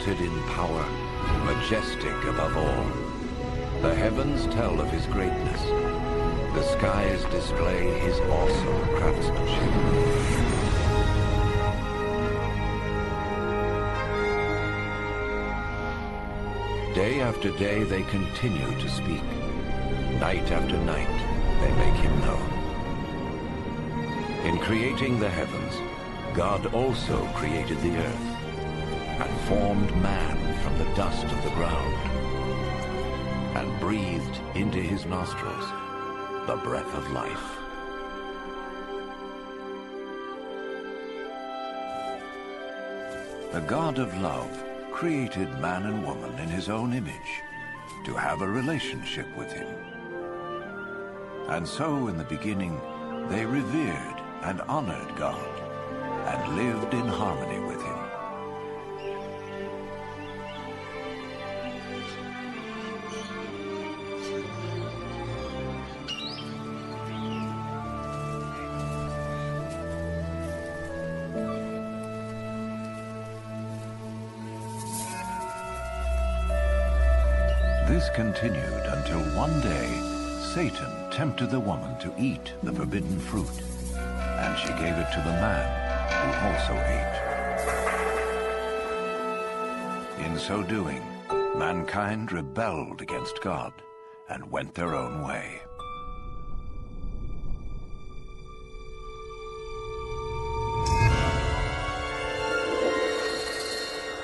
exalted in power, majestic above all. The heavens tell of his greatness. The skies display his awesome craftsmanship. Day after day they continue to speak. Night after night they make him known. In creating the heavens, God also created the earth and formed man from the dust of the ground and breathed into his nostrils the breath of life. The God of love created man and woman in his own image to have a relationship with him. And so in the beginning they revered and honored God and lived in harmony with him. This continued until one day Satan tempted the woman to eat the forbidden fruit, and she gave it to the man, who also ate. In so doing, mankind rebelled against God and went their own way.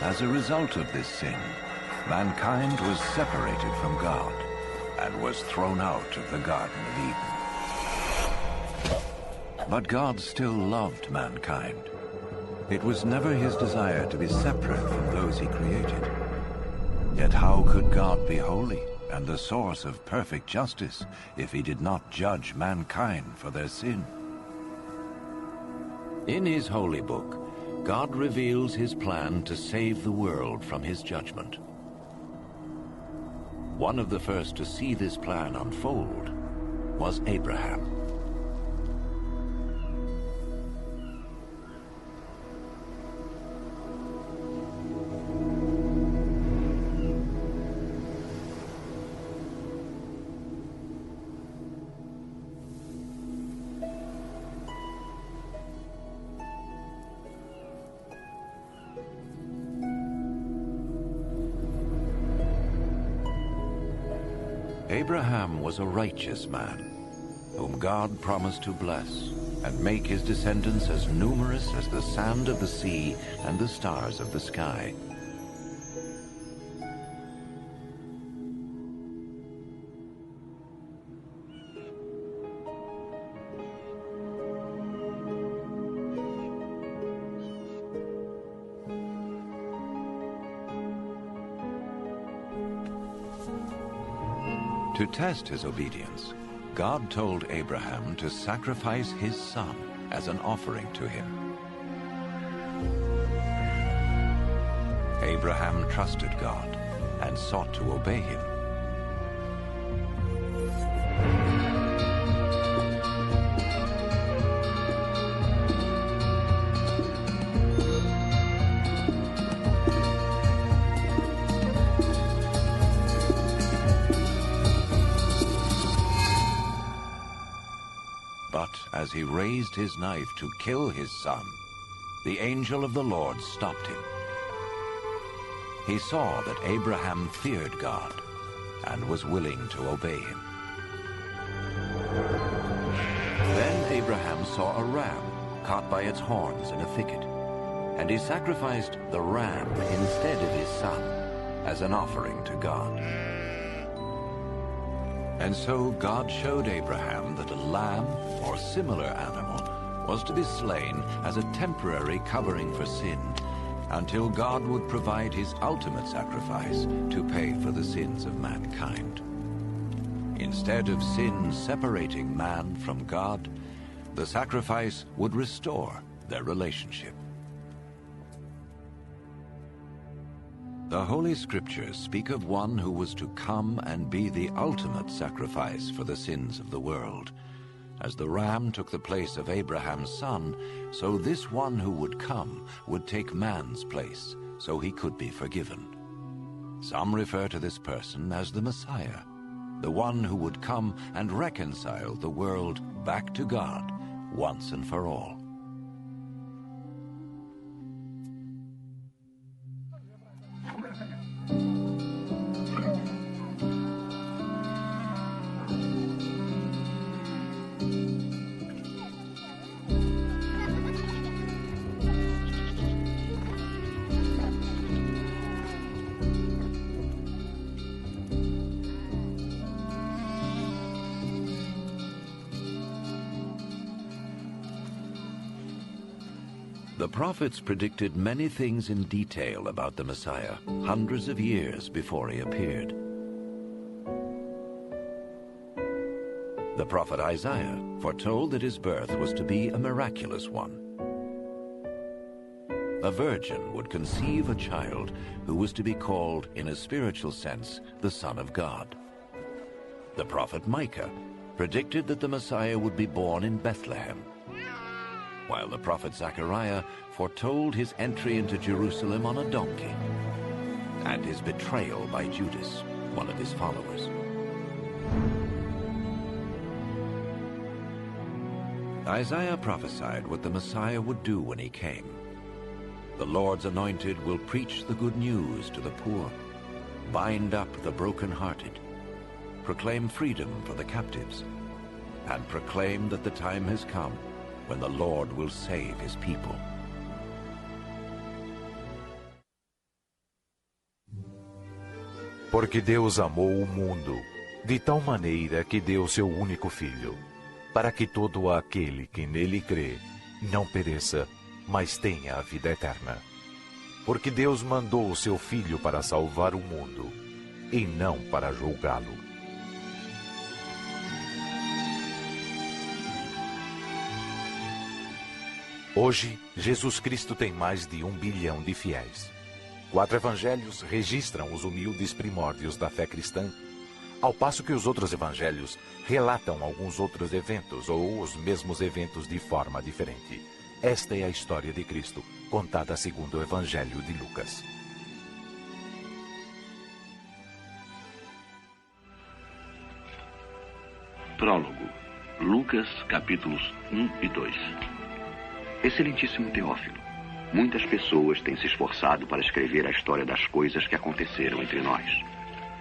As a result of this sin, mankind was separated from God and was thrown out of the Garden of Eden. But God still loved mankind. It was never his desire to be separate from those he created. Yet how could God be holy and the source of perfect justice if he did not judge mankind for their sin? In his holy book, God reveals his plan to save the world from his judgment. One of the first to see this plan unfold was Abraham. Abraham was a righteous man, whom God promised to bless and make his descendants as numerous as the sand of the sea and the stars of the sky. To test his obedience, God told Abraham to sacrifice his son as an offering to him. Abraham trusted God and sought to obey him. As he raised his knife to kill his son, the angel of the Lord stopped him. He saw that Abraham feared God and was willing to obey him. Then Abraham saw a ram caught by its horns in a thicket, and he sacrificed the ram instead of his son as an offering to God. And so God showed Abraham that a lamb or similar animal was to be slain as a temporary covering for sin until God would provide his ultimate sacrifice to pay for the sins of mankind. Instead of sin separating man from God, the sacrifice would restore their relationship. The Holy Scriptures speak of one who was to come and be the ultimate sacrifice for the sins of the world. As the ram took the place of Abraham's son, so this one who would come would take man's place so he could be forgiven. Some refer to this person as the Messiah, the one who would come and reconcile the world back to God once and for all. The prophets predicted many things in detail about the Messiah, hundreds of years before he appeared. The prophet Isaiah foretold that his birth was to be a miraculous one. A virgin would conceive a child who was to be called, in a spiritual sense, the Son of God. The prophet Micah predicted that the Messiah would be born in Bethlehem, while the prophet Zechariah foretold his entry into Jerusalem on a donkey and his betrayal by Judas, one of his followers. Isaiah prophesied what the Messiah would do when he came. The Lord's anointed will preach the good news to the poor, bind up the brokenhearted, proclaim freedom for the captives, and proclaim that the time has come when the Lord will save his people. Porque Deus amou o mundo de tal maneira que deu seu único filho, para que todo aquele que nele crê não pereça, mas tenha a vida eterna. Porque Deus mandou o seu filho para salvar o mundo, e não para julgá-lo. Hoje, Jesus Cristo tem mais de 1 bilhão de fiéis. 4 evangelhos registram os humildes primórdios da fé cristã, ao passo que os outros evangelhos relatam alguns outros eventos ou os mesmos eventos de forma diferente. Esta é a história de Cristo, contada segundo o Evangelho de Lucas. Prólogo. Lucas, capítulos 1 e 2. Excelentíssimo Teófilo, muitas pessoas têm se esforçado para escrever a história das coisas que aconteceram entre nós.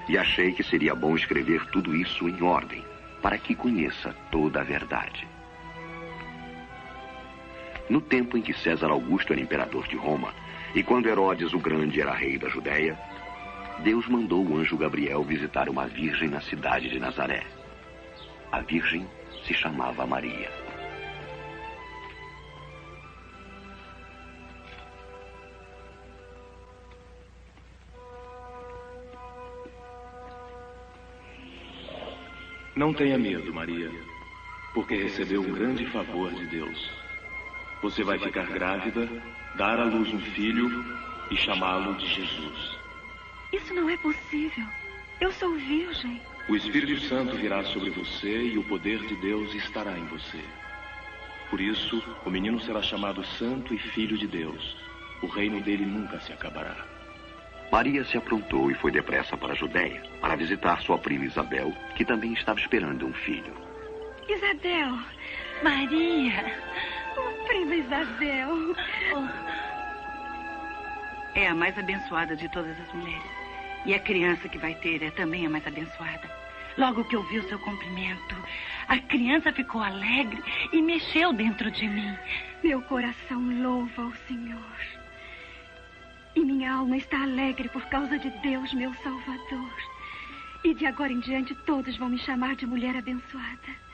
E achei que seria bom escrever tudo isso em ordem, para que conheça toda a verdade. No tempo em que César Augusto era imperador de Roma, e quando Herodes o Grande era rei da Judéia, Deus mandou o anjo Gabriel visitar uma virgem na cidade de Nazaré. A virgem se chamava Maria. Não tenha medo, Maria, porque recebeu um grande favor de Deus. Você vai ficar grávida, dar à luz um filho e chamá-lo de Jesus. Isso não é possível. Eu sou virgem. O Espírito Santo virá sobre você e o poder de Deus estará em você. Por isso, o menino será chamado Santo e Filho de Deus. O reino dele nunca se acabará. Maria se aprontou e foi depressa para a Judéia, para visitar sua prima Isabel, que também estava esperando um filho. Isabel, Maria, prima Isabel. É a mais abençoada de todas as mulheres. E a criança que vai ter é também a mais abençoada. Logo que ouviu seu cumprimento, a criança ficou alegre e mexeu dentro de mim. Meu coração louva ao Senhor. E minha alma está alegre por causa de Deus, meu Salvador. E de agora em diante todos vão me chamar de mulher abençoada.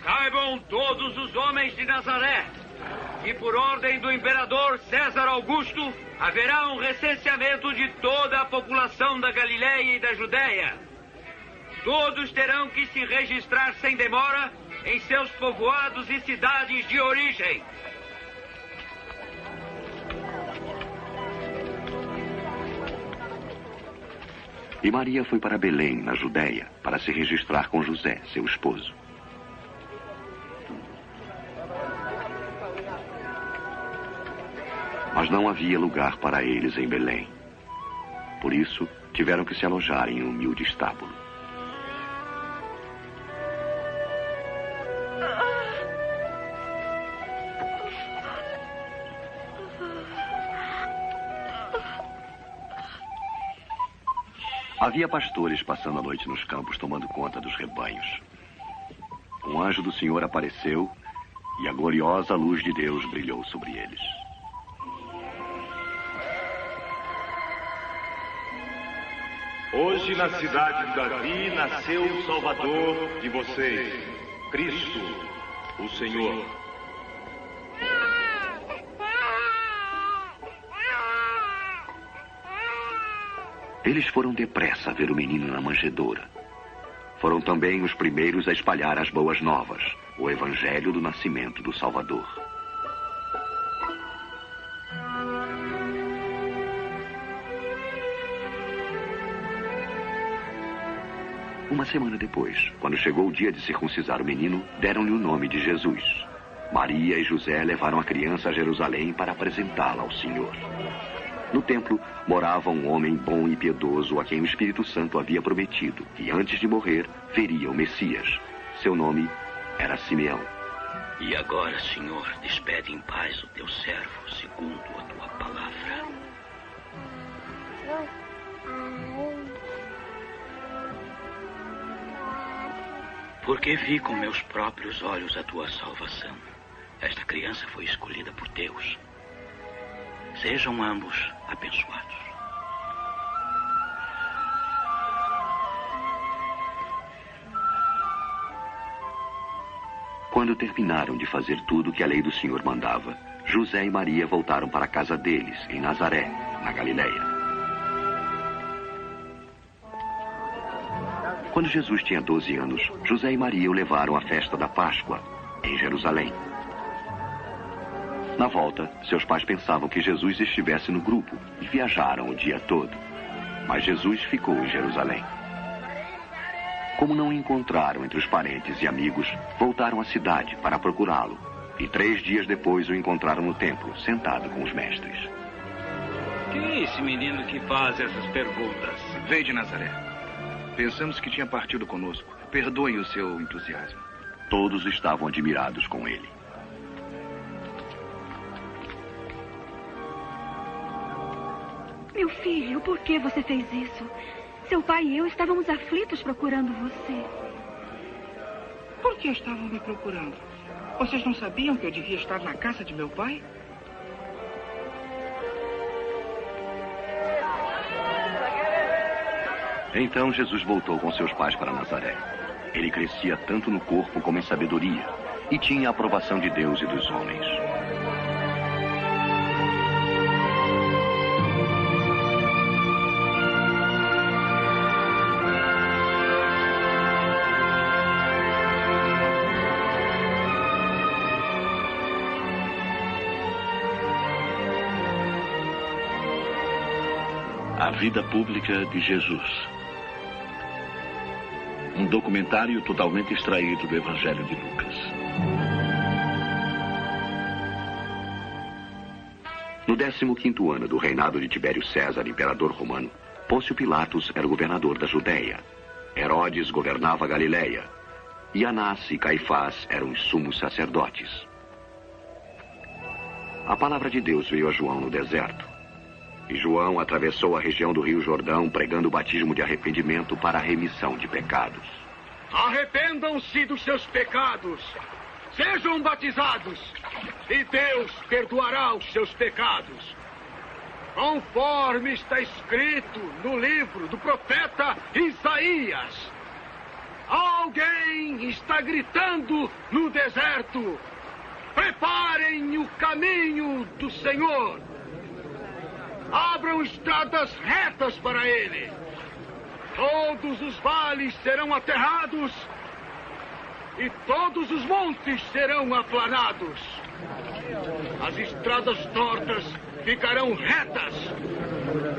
Saibam todos os homens de Nazaré que por ordem do imperador César Augusto haverá um recenseamento de toda a população da Galiléia e da Judéia. Todos terão que se registrar sem demora em seus povoados e cidades de origem. E Maria foi para Belém, na Judéia, para se registrar com José, seu esposo. Mas não havia lugar para eles em Belém. Por isso, tiveram que se alojar em um humilde estábulo. Havia pastores passando a noite nos campos tomando conta dos rebanhos. Um anjo do Senhor apareceu e a gloriosa luz de Deus brilhou sobre eles. Hoje na cidade de Davi nasceu o Salvador de vocês, Cristo, o Senhor. Eles foram depressa ver o menino na manjedoura. Foram também os primeiros a espalhar as boas novas, o evangelho do nascimento do Salvador. Uma semana depois, quando chegou o dia de circuncisar o menino, deram-lhe o nome de Jesus. Maria e José levaram a criança a Jerusalém para apresentá-la ao Senhor. No templo morava um homem bom e piedoso a quem o Espírito Santo havia prometido que antes de morrer veria o Messias. Seu nome era Simeão. E agora, Senhor, despede em paz o teu servo, segundo a tua palavra. Porque vi com meus próprios olhos a tua salvação. Esta criança foi escolhida por Deus. Sejam ambos abençoados. Quando terminaram de fazer tudo o que a lei do Senhor mandava, José e Maria voltaram para a casa deles, em Nazaré, na Galileia. Quando Jesus tinha 12 anos, José e Maria o levaram à festa da Páscoa, em Jerusalém. Na volta, seus pais pensavam que Jesus estivesse no grupo e viajaram o dia todo. Mas Jesus ficou em Jerusalém. Como não o encontraram entre os parentes e amigos, voltaram à cidade para procurá-lo. E 3 dias depois o encontraram no templo, sentado com os mestres. Quem é esse menino que faz essas perguntas? Veio de Nazaré. Pensamos que tinha partido conosco. Perdoem o seu entusiasmo. Todos estavam admirados com ele. Meu filho, por que você fez isso? Seu pai e eu estávamos aflitos procurando você. Por que estavam me procurando? Vocês não sabiam que eu devia estar na casa de meu pai? Então Jesus voltou com seus pais para Nazaré. Ele crescia tanto no corpo como em sabedoria e tinha a aprovação de Deus e dos homens. A vida pública de Jesus. Um documentário totalmente extraído do Evangelho de Lucas. No 15º ano do reinado de Tibério César, imperador romano, Pôncio Pilatos era o governador da Judéia. Herodes governava a Galileia. E Anás e Caifás eram os sumos sacerdotes. A palavra de Deus veio a João no deserto. E João atravessou a região do Rio Jordão pregando o batismo de arrependimento para a remissão de pecados. Arrependam-se dos seus pecados. Sejam batizados. E Deus perdoará os seus pecados. Conforme está escrito no livro do profeta Isaías. Alguém está gritando no deserto. Preparem o caminho do Senhor. Abram estradas retas para ele. Todos os vales serão aterrados e todos os montes serão aplanados. As estradas tortas ficarão retas.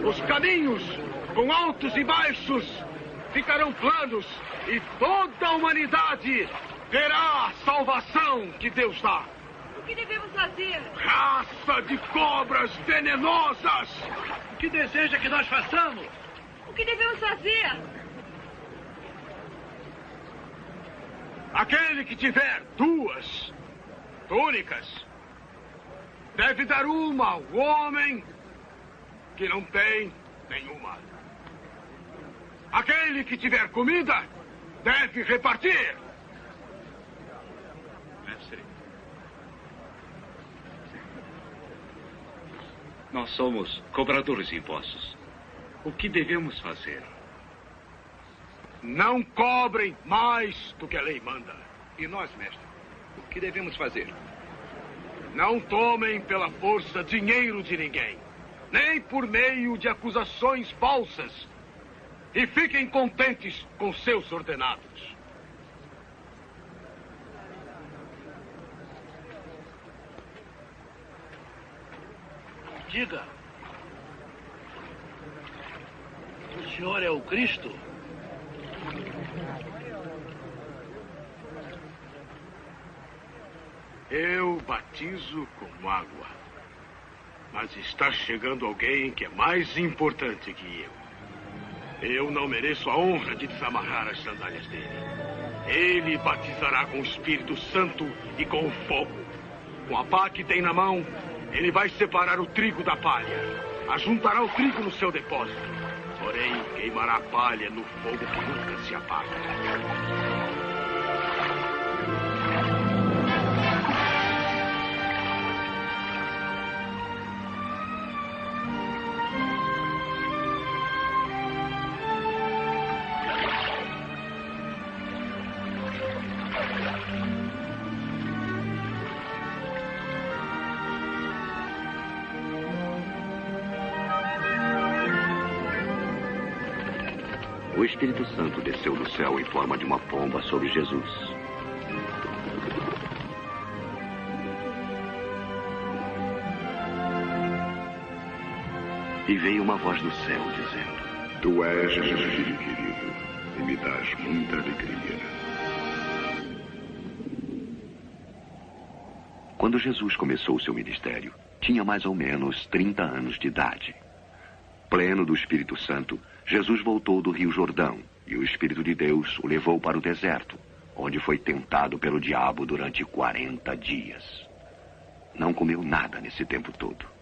Os caminhos, com altos e baixos, ficarão planos e toda a humanidade verá a salvação que Deus dá. que devemos fazer? Raça de cobras venenosas! O que deseja que nós façamos? O que devemos fazer? Aquele que tiver 2 túnicas deve dar uma ao homem que não tem nenhuma. Aquele que tiver comida deve repartir. Mestre, nós somos cobradores de impostos. O que devemos fazer? Não cobrem mais do que a lei manda. E nós, mestre, o que devemos fazer? Não tomem pela força dinheiro de ninguém, nem por meio de acusações falsas. E fiquem contentes com seus ordenados. Diga. O senhor é o Cristo? Eu batizo com água. Mas está chegando alguém que é mais importante que eu. Eu não mereço a honra de desamarrar as sandálias dele. Ele batizará com o Espírito Santo e com o fogo. Com a pá que tem na mão, ele vai separar o trigo da palha. Ajuntará o trigo no seu depósito. Porém, queimará a palha no fogo que nunca se apaga. O Espírito Santo desceu do céu em forma de uma pomba sobre Jesus. E veio uma voz do céu dizendo: Tu és meu filho querido e me dás muita alegria. Quando Jesus começou o seu ministério, tinha mais ou menos 30 anos de idade. Pleno do Espírito Santo, Jesus voltou do Rio Jordão e o Espírito de Deus o levou para o deserto, onde foi tentado pelo diabo durante 40 dias. Não comeu nada nesse tempo todo.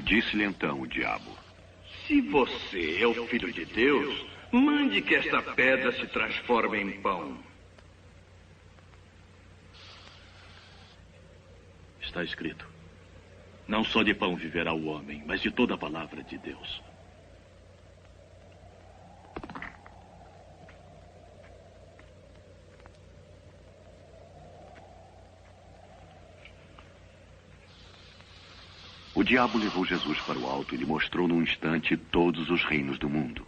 Disse-lhe então o diabo: Se você é o Filho de Deus, mande que esta pedra se transforme em pão. Está escrito: não só de pão viverá o homem, mas de toda a palavra de Deus. O diabo levou Jesus para o alto e lhe mostrou num instante todos os reinos do mundo.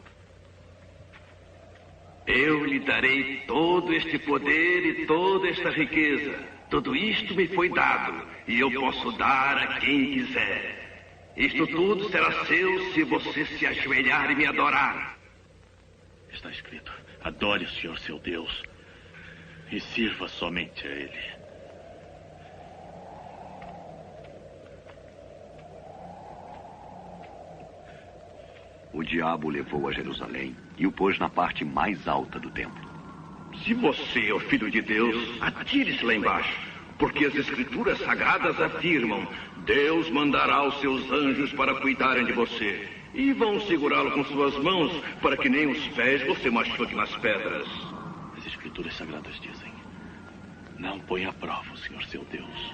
Eu lhe darei todo este poder e toda esta riqueza. Tudo isto me foi dado e eu posso dar a quem quiser. Isto tudo será seu se você se ajoelhar e me adorar. Está escrito: adore o Senhor seu Deus e sirva somente a Ele. O diabo o levou a Jerusalém e o pôs na parte mais alta do templo. Se você é o Filho de Deus, atire-se lá embaixo, porque as Escrituras Sagradas afirmam: Deus mandará os seus anjos para cuidarem de você, e vão segurá-lo com suas mãos, para que nem os pés você machuque nas pedras. As Escrituras Sagradas dizem: não põe à prova o Senhor seu Deus.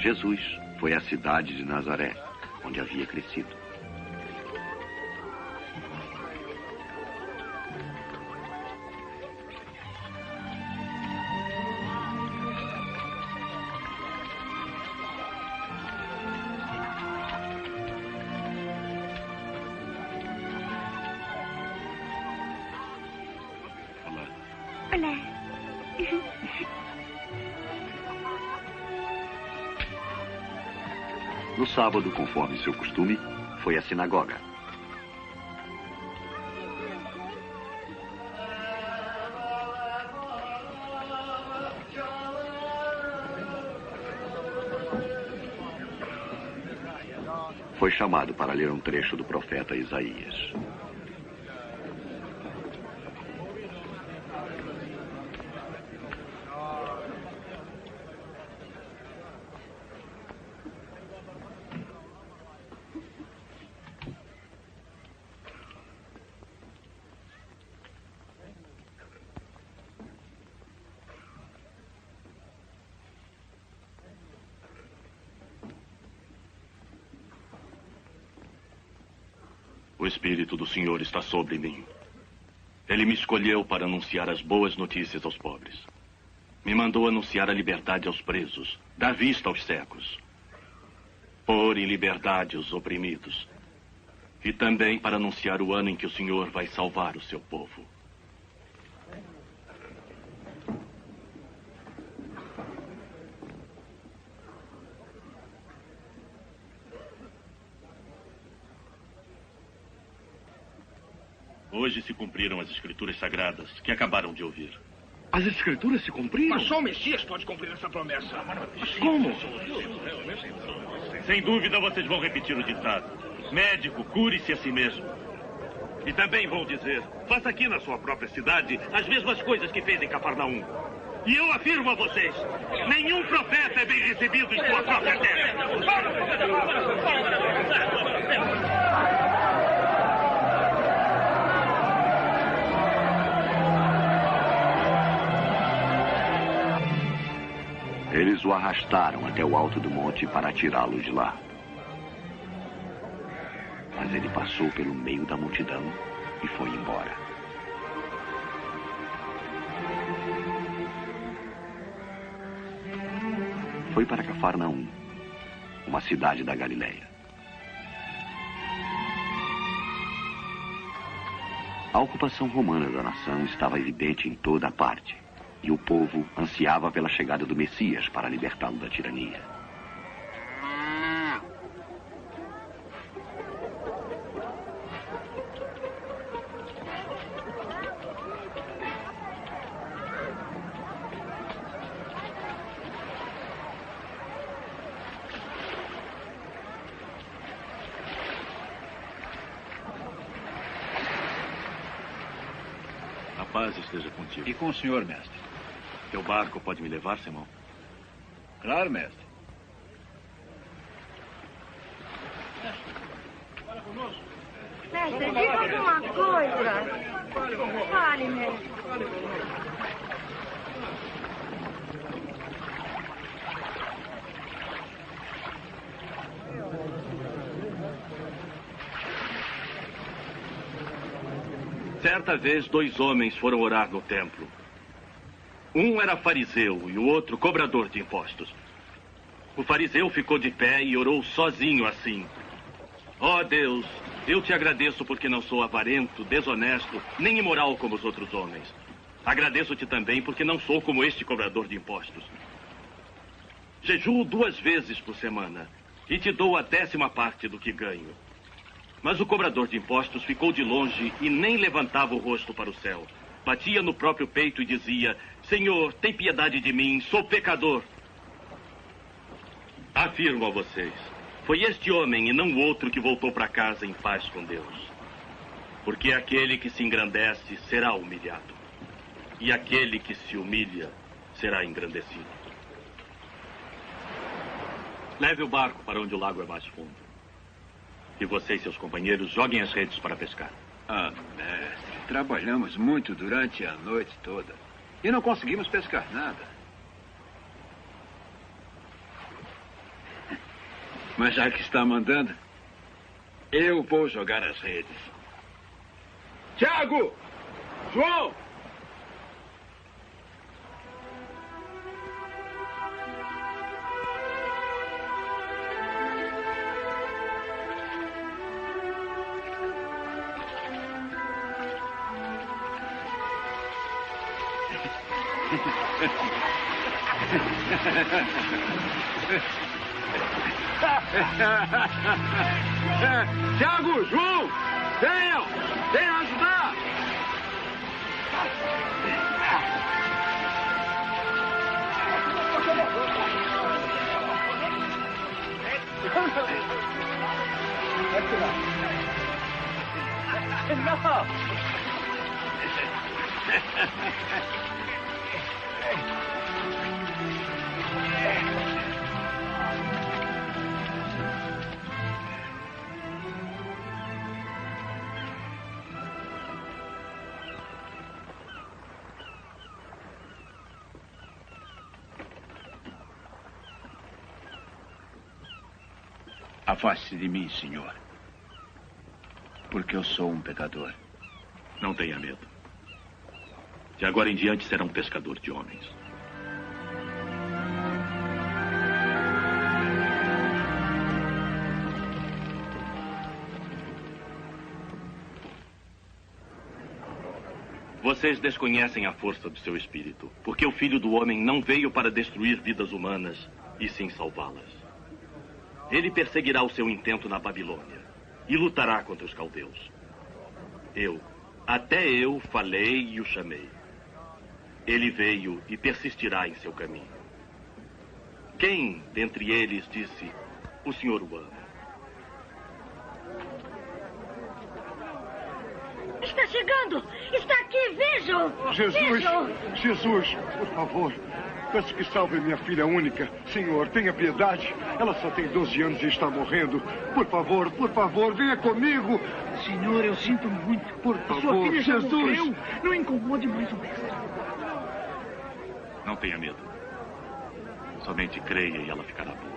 Jesus foi à cidade de Nazaré, onde havia crescido. No sábado, conforme seu costume, foi à sinagoga. Foi chamado para ler um trecho do profeta Isaías. O Espírito do Senhor está sobre mim. Ele me escolheu para anunciar as boas notícias aos pobres. Me mandou anunciar a liberdade aos presos, dar vista aos cegos, pôr em liberdade os oprimidos. E também para anunciar o ano em que o Senhor vai salvar o seu povo. Hoje se cumpriram as escrituras sagradas que acabaram de ouvir. As escrituras se cumpriram? Mas só o Messias pode cumprir essa promessa. Mas como? Sem dúvida vocês vão repetir o ditado. Médico, cure-se a si mesmo. E também vão dizer, faça aqui na sua própria cidade as mesmas coisas que fez em Cafarnaum. E eu afirmo a vocês, nenhum profeta é bem recebido em sua própria terra. Eles o arrastaram até o alto do monte para tirá-lo de lá. Mas ele passou pelo meio da multidão e foi embora. Foi para Cafarnaum, uma cidade da Galileia. A ocupação romana da nação estava evidente em toda a parte. E o povo ansiava pela chegada do Messias para libertá-lo da tirania. A paz esteja contigo. E com o senhor, mestre. Teu barco pode me levar, Simão? Claro, mestre. Mestre, diga alguma coisa. Fale, mestre. Certa vez, 2 homens foram orar no templo. Um era fariseu e o outro cobrador de impostos. O fariseu ficou de pé e orou sozinho assim. Ó Deus, eu te agradeço porque não sou avarento, desonesto, nem imoral como os outros homens. Agradeço-te também porque não sou como este cobrador de impostos. Jejuo 2 vezes por semana e te dou a 10ª parte do que ganho. Mas o cobrador de impostos ficou de longe e nem levantava o rosto para o céu. Batia no próprio peito e dizia, Senhor, tem piedade de mim, sou pecador. Afirmo a vocês, foi este homem e não o outro que voltou para casa em paz com Deus. Porque aquele que se engrandece será humilhado. E aquele que se humilha será engrandecido. Leve o barco para onde o lago é mais fundo. E você e seus companheiros joguem as redes para pescar. Ah, mestre, trabalhamos muito durante a noite toda. E não conseguimos pescar nada. Mas já que está mandando, eu vou jogar as redes. Tiago! João! Tiago, João, venham ajudar! Afaste-se de mim, senhor. Porque eu sou um pecador. Não tenha medo. De agora em diante será um pescador de homens. Vocês desconhecem a força do seu espírito, porque o Filho do Homem não veio para destruir vidas humanas, e sim salvá-las. Ele perseguirá o seu intento na Babilônia e lutará contra os caldeus. Até eu falei e o chamei. Ele veio e persistirá em seu caminho. Quem dentre eles disse, o Senhor o ama? Está chegando! Está aqui, vejam! Jesus, por favor. Peço que salve minha filha única. Senhor, tenha piedade. Ela só tem 12 anos e está morrendo. Por favor, venha comigo. Senhor, eu sinto muito. Por Sua favor, filha já Jesus. morreu. Não incomode mais o mestre. Não tenha medo. Somente creia e ela ficará boa.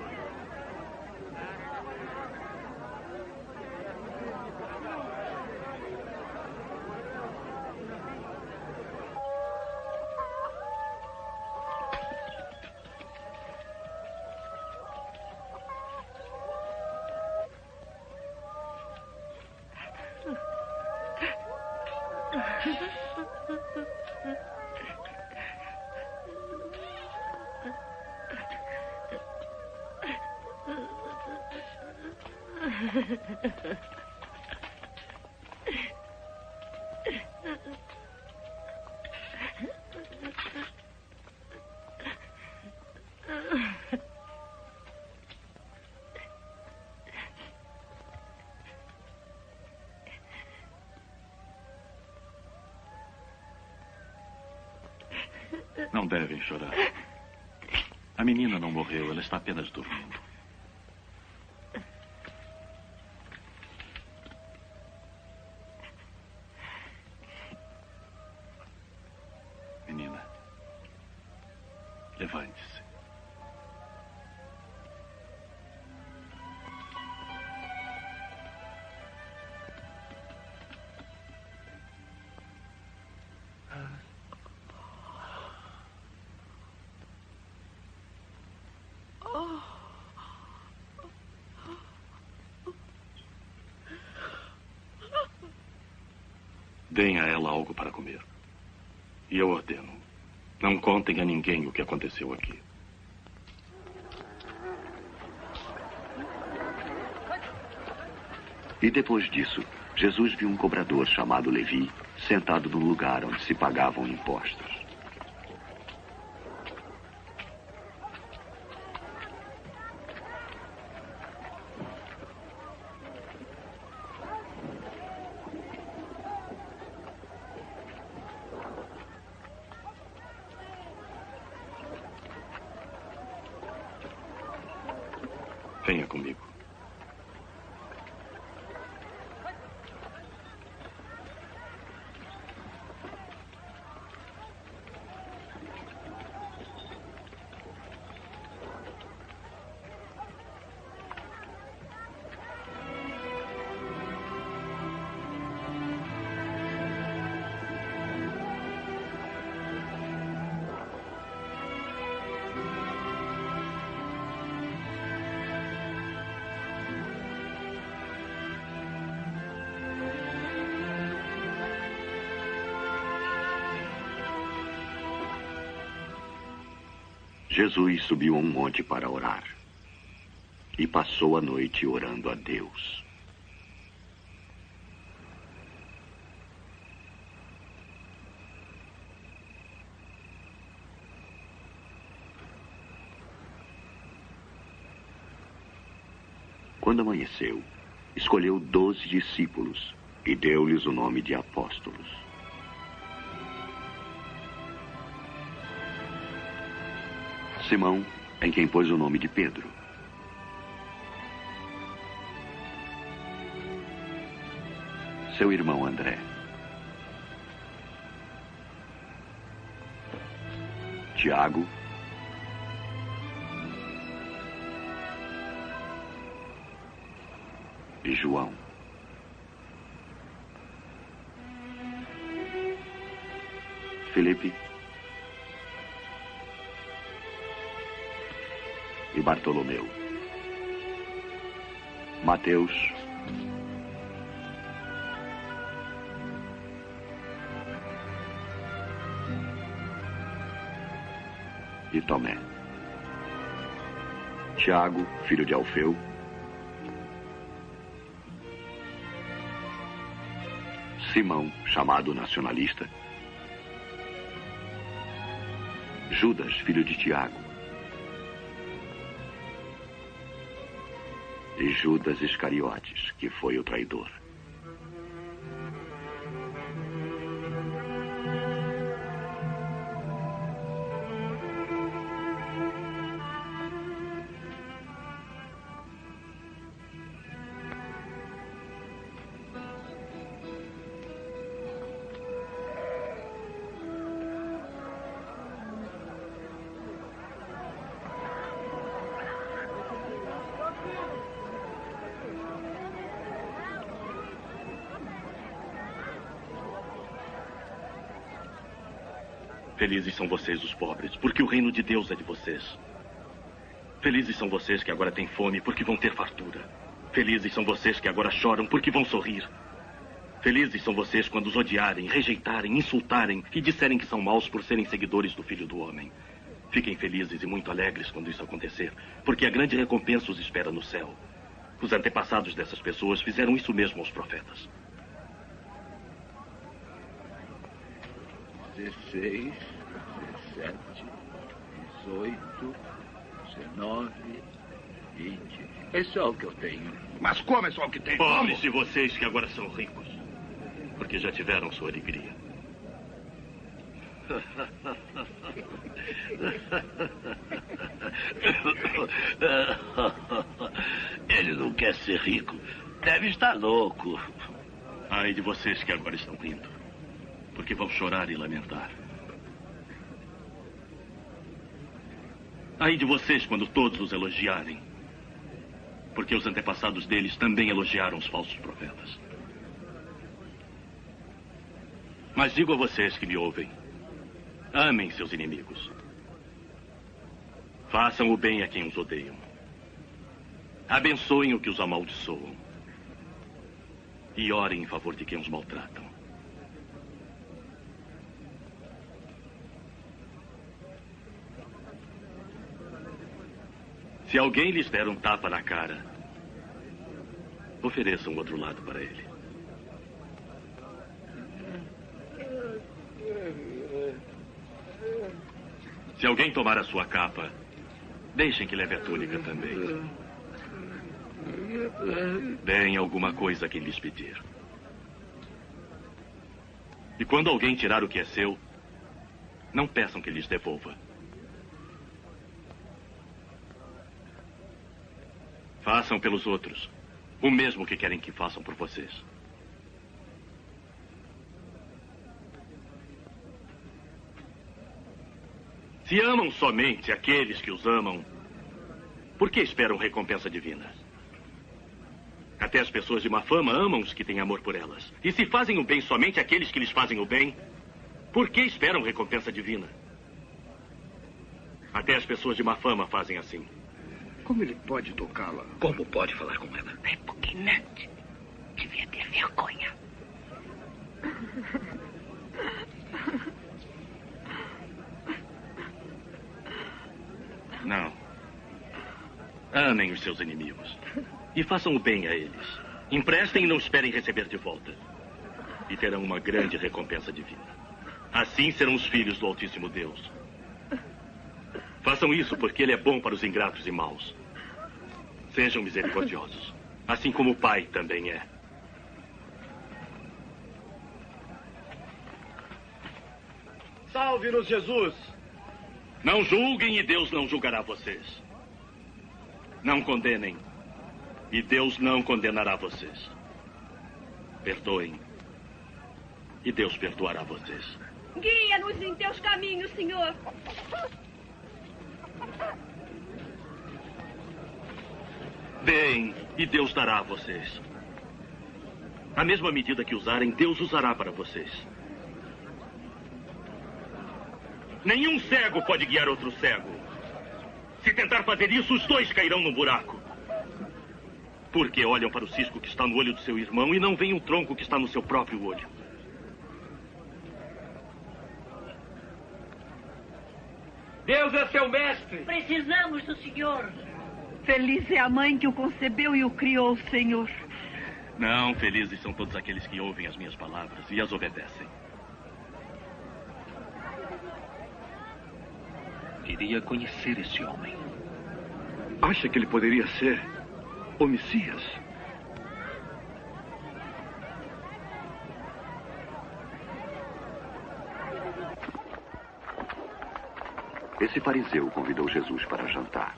Não devem chorar. A menina não morreu, ela está apenas dormindo. Menina, levante-se. Deem a ela algo para comer. E eu ordeno, não contem a ninguém o que aconteceu aqui. E depois disso, Jesus viu um cobrador chamado Levi sentado no lugar onde se pagavam impostos. Venha comigo. Jesus subiu a um monte para orar e passou a noite orando a Deus. Quando amanheceu, escolheu 12 discípulos e deu-lhes o nome de apóstolos. Simão, em quem pôs o nome de Pedro. Seu irmão André. Tiago. E João. Felipe. E Bartolomeu. Mateus. E Tomé. Tiago, filho de Alfeu. Simão, chamado nacionalista. Judas, filho de Tiago. E Judas Iscariotes, que foi o traidor. Felizes são vocês, os pobres, porque o reino de Deus é de vocês. Felizes são vocês que agora têm fome, porque vão ter fartura. Felizes são vocês que agora choram, porque vão sorrir. Felizes são vocês quando os odiarem, rejeitarem, insultarem e disserem que são maus por serem seguidores do Filho do Homem. Fiquem felizes e muito alegres quando isso acontecer, porque a grande recompensa os espera no céu. Os antepassados dessas pessoas fizeram isso mesmo aos profetas. 16, 17, 18, 19, 20. É só o que eu tenho. Mas como é só o que tem? Pobres de vocês que agora são ricos, porque já tiveram sua alegria. Ele não quer ser rico. Deve estar louco. Ai de vocês que agora estão rindo, porque vão chorar e lamentar. Ai de vocês quando todos os elogiarem, porque os antepassados deles também elogiaram os falsos profetas. Mas digo a vocês que me ouvem, amem seus inimigos. Façam o bem a quem os odeiam. Abençoem o que os amaldiçoam. E orem em favor de quem os maltratam. Se alguém lhes der um tapa na cara, ofereçam o outro lado para ele. Se alguém tomar a sua capa, deixem que leve a túnica também. Deem alguma coisa a quem lhes pedir. E quando alguém tirar o que é seu, não peçam que lhes devolva. Façam pelos outros o mesmo que querem que façam por vocês. Se amam somente aqueles que os amam, por que esperam recompensa divina? Até as pessoas de má fama amam os que têm amor por elas. E se fazem o bem somente àqueles que lhes fazem o bem, por que esperam recompensa divina? Até as pessoas de má fama fazem assim. Como ele pode tocá-la? Como pode falar com ela? Repugnante. Devia ter vergonha. Amem os seus inimigos. E façam o bem a eles. Emprestem e não esperem receber de volta. E terão uma grande recompensa divina. Assim serão os filhos do Altíssimo Deus. Façam isso porque Ele é bom para os ingratos e maus. Sejam misericordiosos, assim como o Pai também é. Salve-nos, Jesus! Não julguem e Deus não julgará vocês. Não condenem e Deus não condenará vocês. Perdoem e Deus perdoará vocês. Guia-nos em teus caminhos, Senhor. Deem e Deus dará a vocês. A mesma medida que usarem, Deus usará para vocês. Nenhum cego pode guiar outro cego. Se tentar fazer isso, os dois cairão no buraco. Porque olham para o cisco que está no olho do seu irmão e não veem o tronco que está no seu próprio olho. Deus é seu mestre. Precisamos do Senhor. Feliz é a mãe que o concebeu e o criou, Senhor. Não, felizes são todos aqueles que ouvem as minhas palavras e as obedecem. Queria conhecer esse homem. Acha que ele poderia ser o Messias? Esse fariseu convidou Jesus para jantar.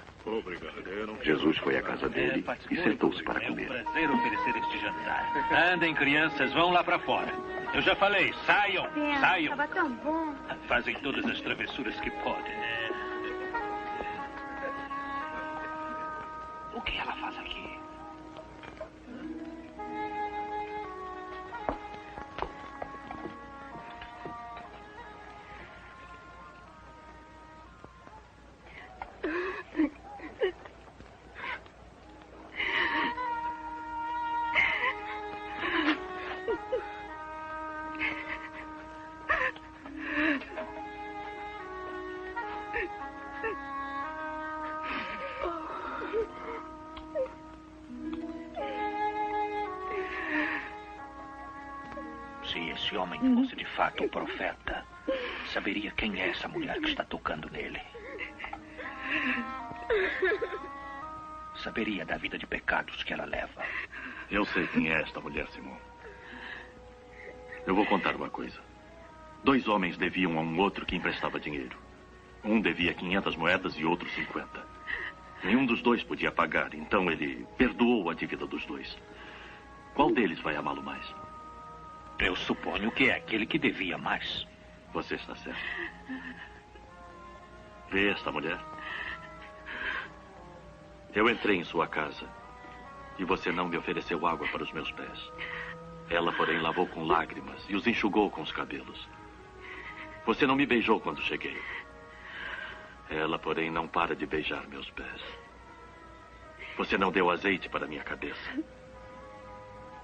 Jesus foi à casa dele e sentou-se para comer. É um prazer oferecer este jantar. Andem, crianças, vão lá para fora. Eu já falei, saiam, saiam. Estava tão bom. Fazem todas as travessuras que podem. O que ela faz aqui? Se esse homem fosse de fato um profeta, saberia quem é essa mulher que está tocando nele. Saberia da vida de pecados que ela leva. Eu sei quem é esta mulher, Simão. Eu vou contar uma coisa. 2 homens deviam a um outro que emprestava dinheiro. Um devia 500 moedas e outro 50. Nenhum dos dois podia pagar, então ele perdoou a dívida dos 2. Qual deles vai amá-lo mais? Eu suponho que é aquele que devia mais. Você está certo. Vê esta mulher? Eu entrei em sua casa e você não me ofereceu água para os meus pés. Ela, porém, lavou com lágrimas e os enxugou com os cabelos. Você não me beijou quando cheguei. Ela, porém, não para de beijar meus pés. Você não deu azeite para minha cabeça.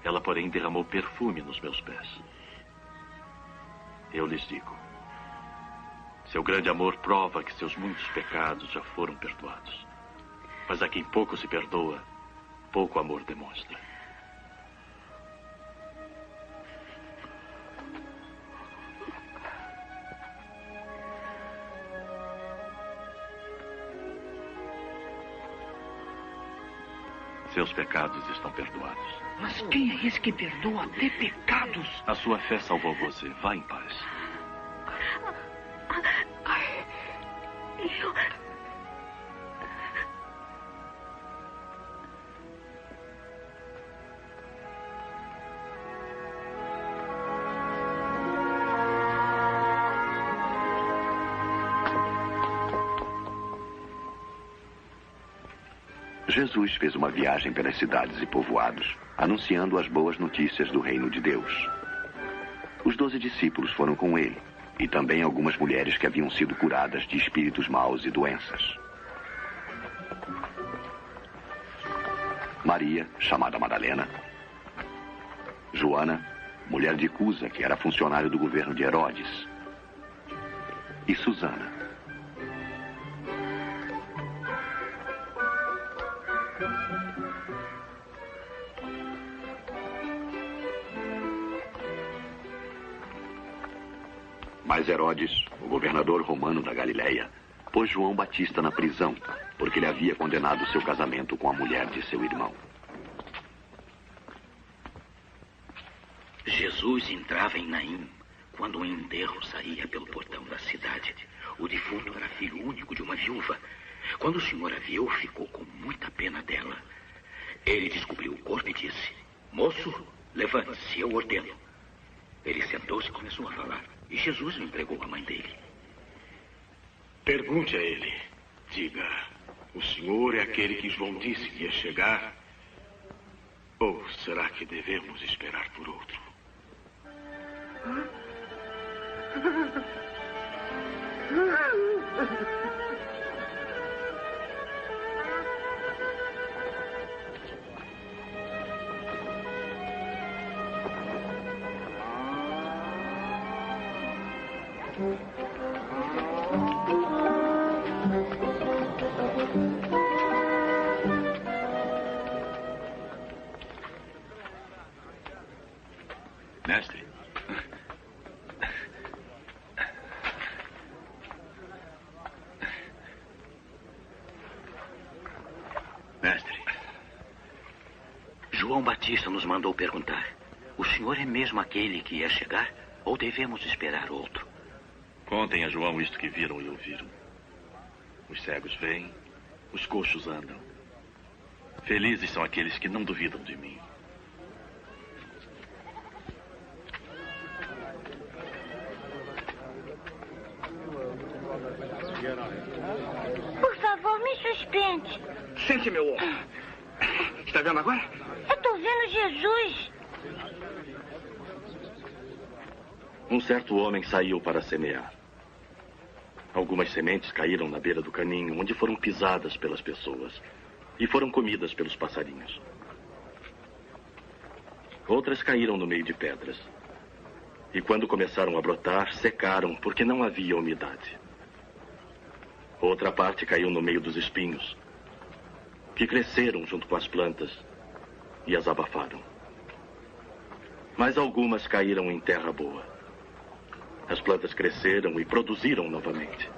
Ela, porém, derramou perfume nos meus pés. Eu lhes digo, seu grande amor prova que seus muitos pecados já foram perdoados. Mas a quem pouco se perdoa, pouco amor demonstra. Seus pecados estão perdoados. Mas quem é esse que perdoa até pecados? A sua fé salvou você. Vá em paz. Jesus fez uma viagem pelas cidades e povoados, anunciando as boas notícias do reino de Deus. Os 12 discípulos foram com ele, e também algumas mulheres que haviam sido curadas de espíritos maus e doenças. Maria, chamada Madalena. Joana, mulher de Cusa, que era funcionário do governo de Herodes. E Susana. Mas Herodes, o governador romano da Galileia, pôs João Batista na prisão, porque ele havia condenado seu casamento com a mulher de seu irmão. Jesus entrava em Naim quando um enterro saía pelo portão da cidade. O defunto era filho único de uma viúva. Quando o senhor a viu, ficou com muita pena dela. Ele descobriu o corpo e disse: moço, levante-se, eu ordeno. Ele sentou-se e começou a falar. E Jesus o entregou à mãe dele. Pergunte a ele. Diga, o senhor é aquele que João disse que ia chegar? Ou será que devemos esperar por outro? Mestre. Mestre. João Batista nos mandou perguntar: o senhor é mesmo aquele que ia chegar? Ou devemos esperar outro? Contem a João isto que viram e ouviram. Os cegos veem, os coxos andam. Felizes são aqueles que não duvidam de mim. Por favor, me suspende. Sente meu ombro. Está vendo agora? Eu estou vendo Jesus. Um certo homem saiu para semear. Algumas sementes caíram na beira do caminho, onde foram pisadas pelas pessoas e foram comidas pelos passarinhos. Outras caíram no meio de pedras. E quando começaram a brotar, secaram porque não havia umidade. Outra parte caiu no meio dos espinhos, que cresceram junto com as plantas e as abafaram. Mas algumas caíram em terra boa. As plantas cresceram e produziram novamente.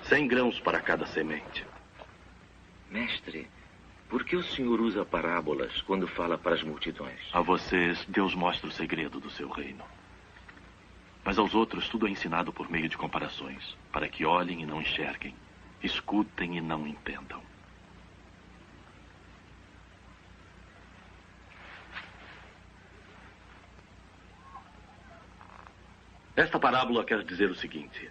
100 grãos para cada semente. Mestre, por que o senhor usa parábolas quando fala para as multidões? A vocês, Deus mostra o segredo do seu reino. Mas aos outros, tudo é ensinado por meio de comparações, para que olhem e não enxerguem, escutem e não entendam. Esta parábola quer dizer o seguinte: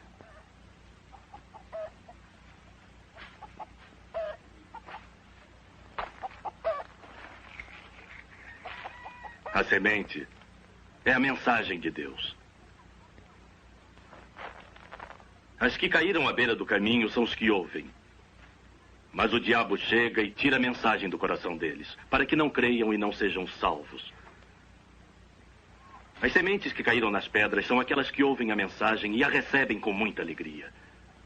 a semente é a mensagem de Deus. As que caíram à beira do caminho são os que ouvem. Mas o diabo chega e tira a mensagem do coração deles, para que não creiam e não sejam salvos. As sementes que caíram nas pedras são aquelas que ouvem a mensagem e a recebem com muita alegria,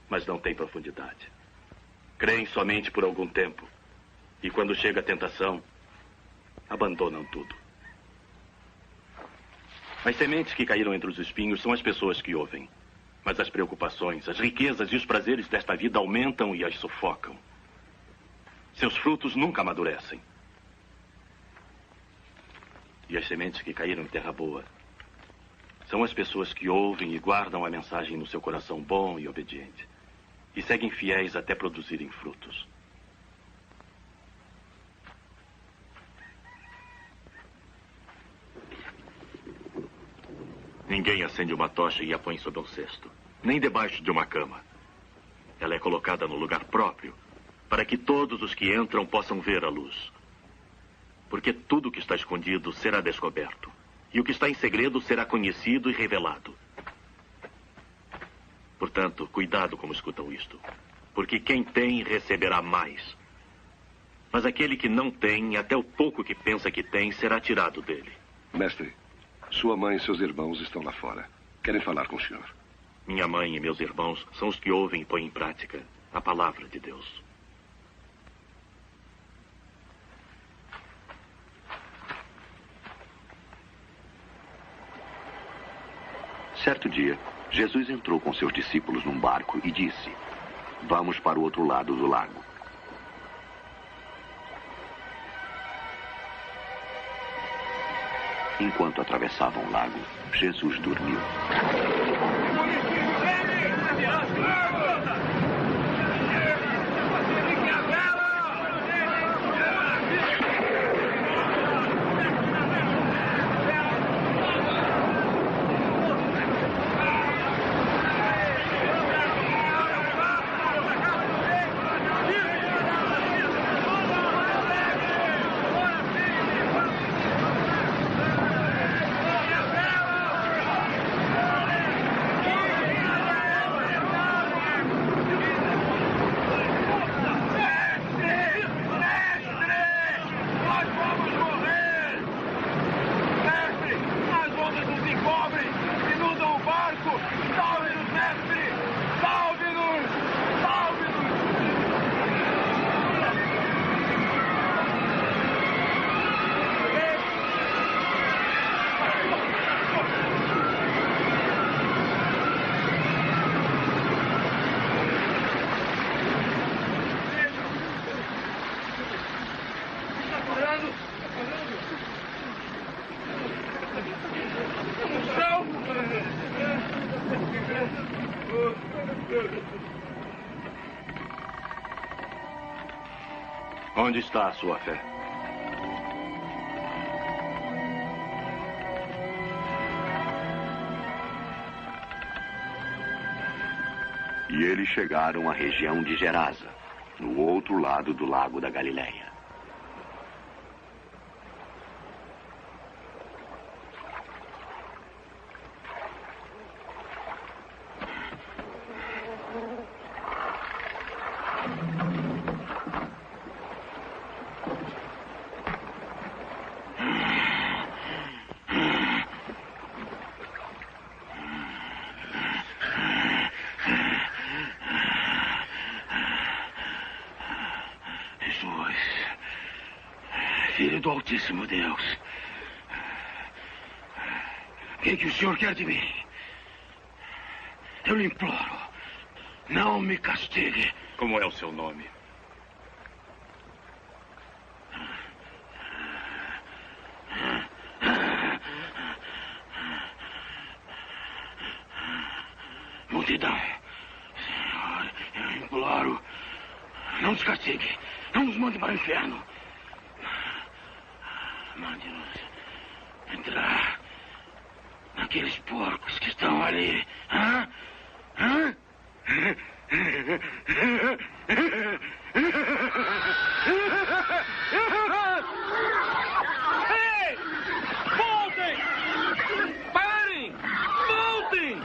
mas não têm profundidade. Creem somente por algum tempo, e quando chega a tentação, abandonam tudo. As sementes que caíram entre os espinhos são as pessoas que ouvem, mas as preocupações, as riquezas e os prazeres desta vida aumentam e as sufocam. Seus frutos nunca amadurecem. E as sementes que caíram em terra boa são as pessoas que ouvem e guardam a mensagem no seu coração bom e obediente, e seguem fiéis até produzirem frutos. Ninguém acende uma tocha e a põe sob um cesto, nem debaixo de uma cama. Ela é colocada no lugar próprio, para que todos os que entram possam ver a luz. Porque tudo que está escondido será descoberto, e o que está em segredo será conhecido e revelado. Portanto, cuidado como escutam isto, porque quem tem receberá mais. Mas aquele que não tem, até o pouco que pensa que tem, será tirado dele. Mestre, sua mãe e seus irmãos estão lá fora. Querem falar com o senhor. Minha mãe e meus irmãos são os que ouvem e põem em prática a palavra de Deus. Certo dia, Jesus entrou com seus discípulos num barco e disse: vamos para o outro lado do lago. Enquanto atravessavam o lago, Jesus dormiu. Onde está a sua fé? E eles chegaram à região de Gerasa, no outro lado do lago da Galileia. Filho do Altíssimo Deus. O que o Senhor quer de mim? Eu lhe imploro, não me castigue. Como é o seu nome? Multidão. Senhor, eu imploro, não nos castigue. Não nos mande para o inferno. Mande-nos entrar naqueles porcos que estão ali. Hã? Hã? Ei! Voltem! Parem! Voltem!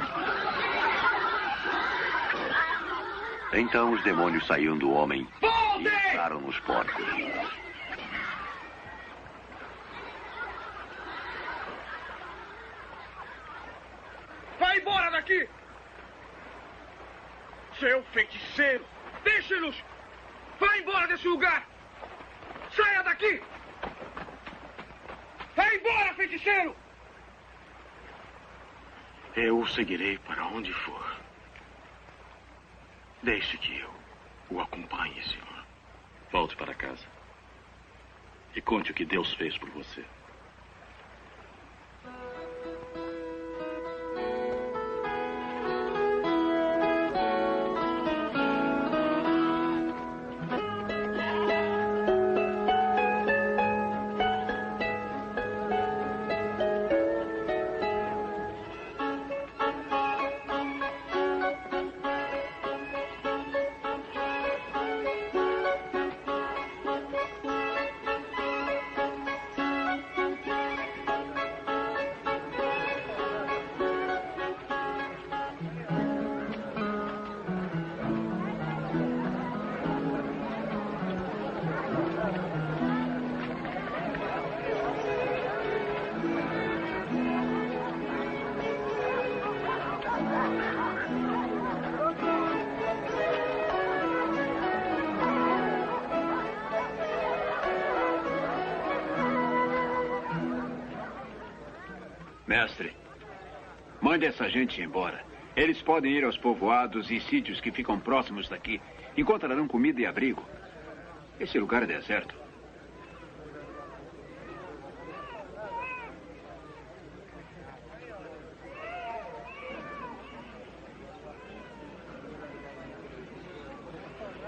Então os demônios saíram do homem e entraram nos porcos. Vai embora daqui! Seu feiticeiro! Deixe-nos! Vai embora desse lugar! Saia daqui! Vai embora, feiticeiro! Eu o seguirei para onde for. Deixe que eu o acompanhe, senhor. Volte para casa. E conte o que Deus fez por você. Mestre, mande essa gente embora. Eles podem ir aos povoados e sítios que ficam próximos daqui. Encontrarão comida e abrigo. Esse lugar é deserto.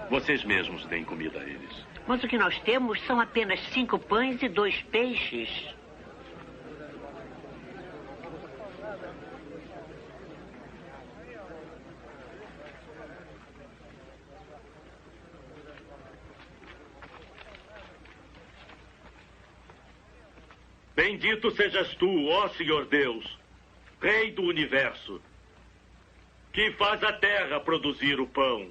Vocês mesmos deem comida a eles. Mas o que nós temos são apenas 5 pães e 2 peixes. Bendito sejas tu, ó Senhor Deus, Rei do Universo, que faz a terra produzir o pão.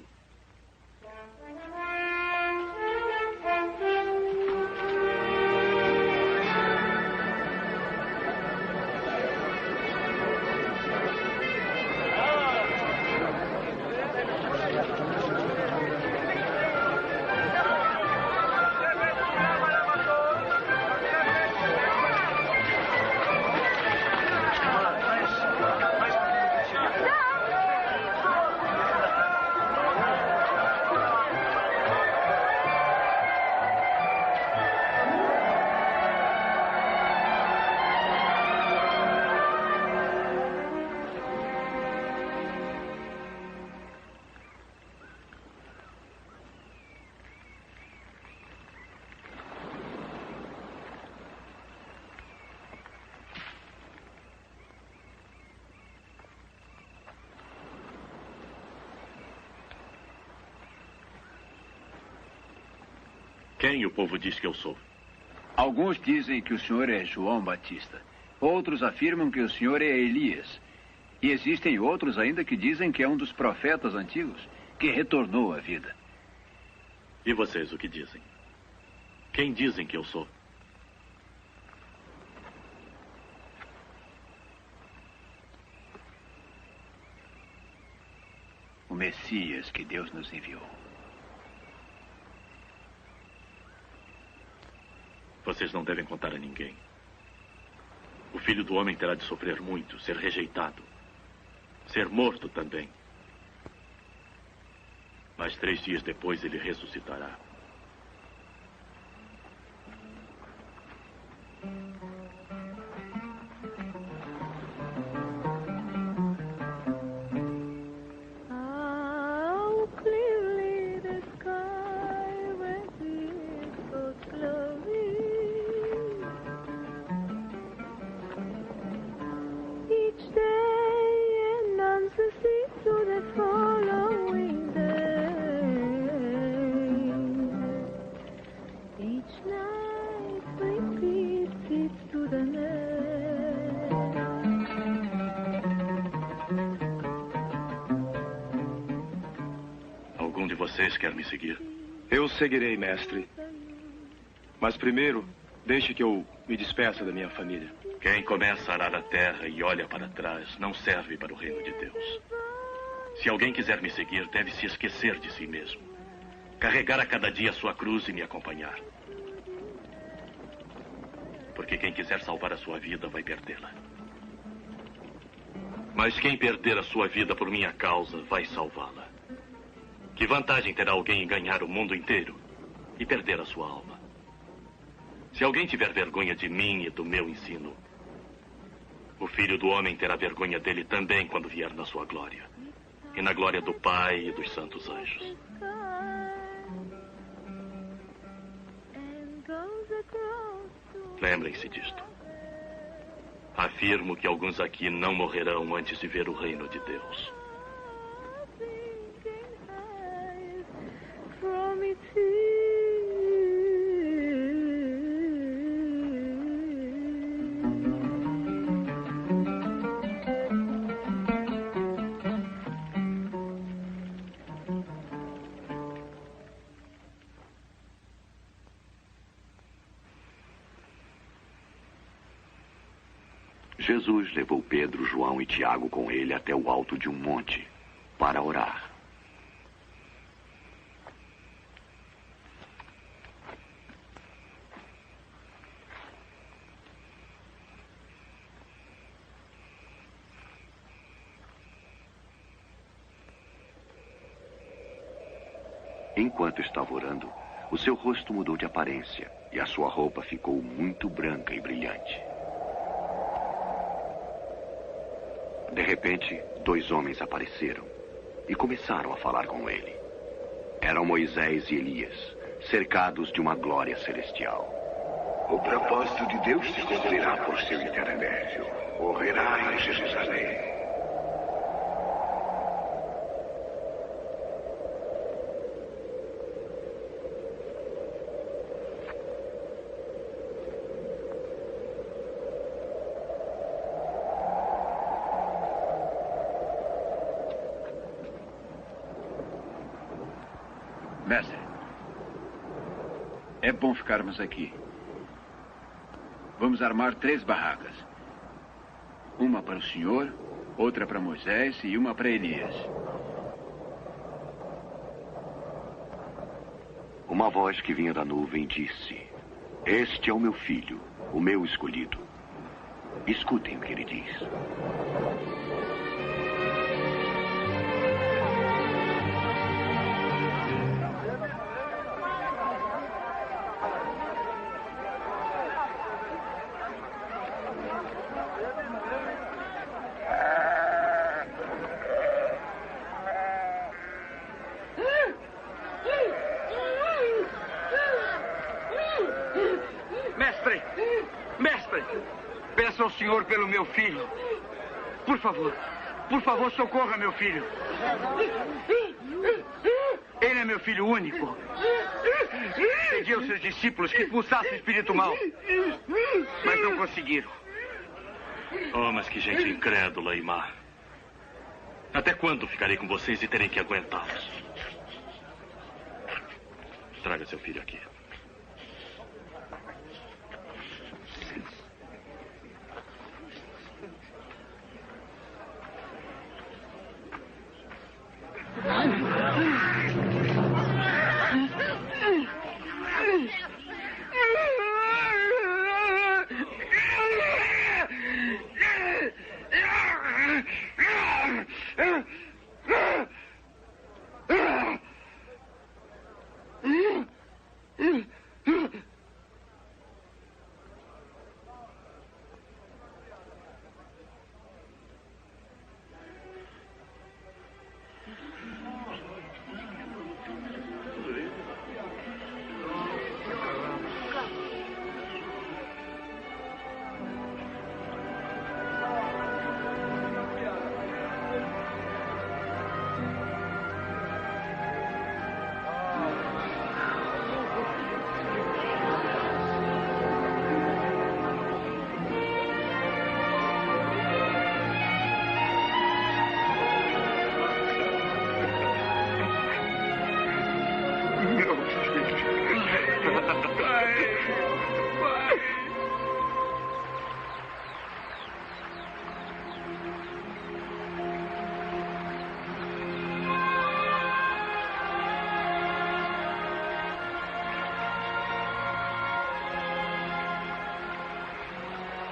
Quem o povo diz que eu sou? Alguns dizem que o senhor é João Batista. Outros afirmam que o senhor é Elias. E existem outros ainda que dizem que é um dos profetas antigos que retornou à vida. E vocês, o que dizem? Quem dizem que eu sou? O Messias que Deus nos enviou. Vocês não devem contar a ninguém. O Filho do Homem terá de sofrer muito, ser rejeitado, ser morto também. Mas 3 dias depois ele ressuscitará. Vocês querem me seguir? Eu seguirei, mestre. Mas primeiro, deixe que eu me despeça da minha família. Quem começa a arar a terra e olha para trás não serve para o reino de Deus. Se alguém quiser me seguir, deve se esquecer de si mesmo. Carregar a cada dia a sua cruz e me acompanhar. Porque quem quiser salvar a sua vida vai perdê-la. Mas quem perder a sua vida por minha causa vai salvá-la. Que vantagem terá alguém em ganhar o mundo inteiro e perder a sua alma? Se alguém tiver vergonha de mim e do meu ensino, o Filho do Homem terá vergonha dele também quando vier na sua glória. E na glória do Pai e dos santos anjos. Lembrem-se disto. Afirmo que alguns aqui não morrerão antes de ver o reino de Deus. Jesus levou Pedro, João e Tiago com ele até o alto de um monte para orar. Enquanto estava orando, o seu rosto mudou de aparência e a sua roupa ficou muito branca e brilhante. De repente, 2 homens apareceram e começaram a falar com ele. Eram Moisés e Elias, cercados de uma glória celestial. O propósito de Deus se cumprirá por seu intermédio. Morrerá em Jerusalém. Mestre, é bom ficarmos aqui. Vamos armar 3 barracas. Uma para o senhor, outra para Moisés e uma para Elias. Uma voz que vinha da nuvem disse: "Este é o meu filho, o meu escolhido. Escutem o que ele diz." Peço ao senhor pelo meu filho. Por favor, socorra meu filho. Ele é meu filho único. Pedi aos seus discípulos que expulsassem o espírito mau, mas não conseguiram. Oh, mas que gente incrédula e má. Até quando ficarei com vocês e terei que aguentá-los? Traga seu filho aqui.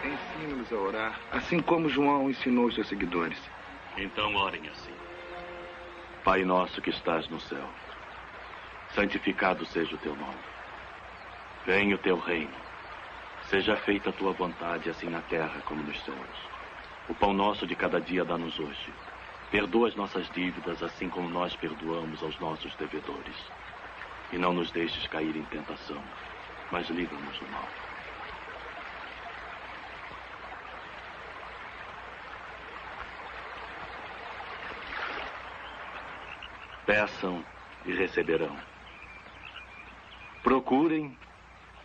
Ensina-nos a orar, assim como João ensinou os seus seguidores. Então orem assim. Pai nosso que estás no céu, santificado seja o teu nome. Venha o teu reino. Seja feita a tua vontade, assim na terra como nos céus. O pão nosso de cada dia dá-nos hoje. Perdoa as nossas dívidas, assim como nós perdoamos aos nossos devedores. E não nos deixes cair em tentação, mas livra-nos do mal. Peçam e receberão. Procurem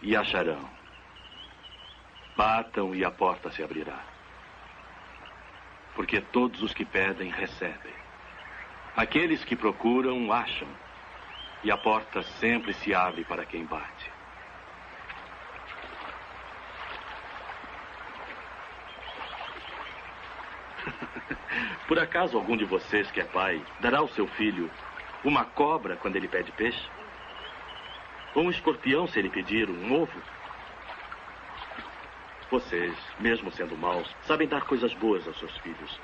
e acharão. Batam e a porta se abrirá. Porque todos os que pedem, recebem. Aqueles que procuram, acham. E a porta sempre se abre para quem bate. Por acaso algum de vocês que é pai dará ao seu filho uma cobra quando ele pede peixe? Ou um escorpião se ele pedir um ovo? Vocês, mesmo sendo maus, sabem dar coisas boas aos seus filhos.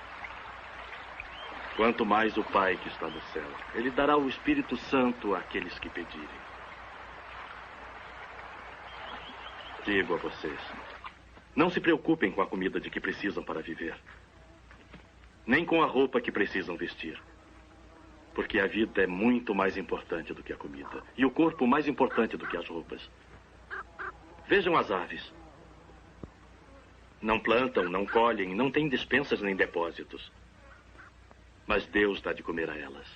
Quanto mais o Pai que está no céu. Ele dará o Espírito Santo àqueles que pedirem. Digo a vocês, não se preocupem com a comida de que precisam para viver, nem com a roupa que precisam vestir. Porque a vida é muito mais importante do que a comida, e o corpo mais importante do que as roupas. Vejam as aves. Não plantam, não colhem, não têm despensas nem depósitos. Mas Deus dá de comer a elas.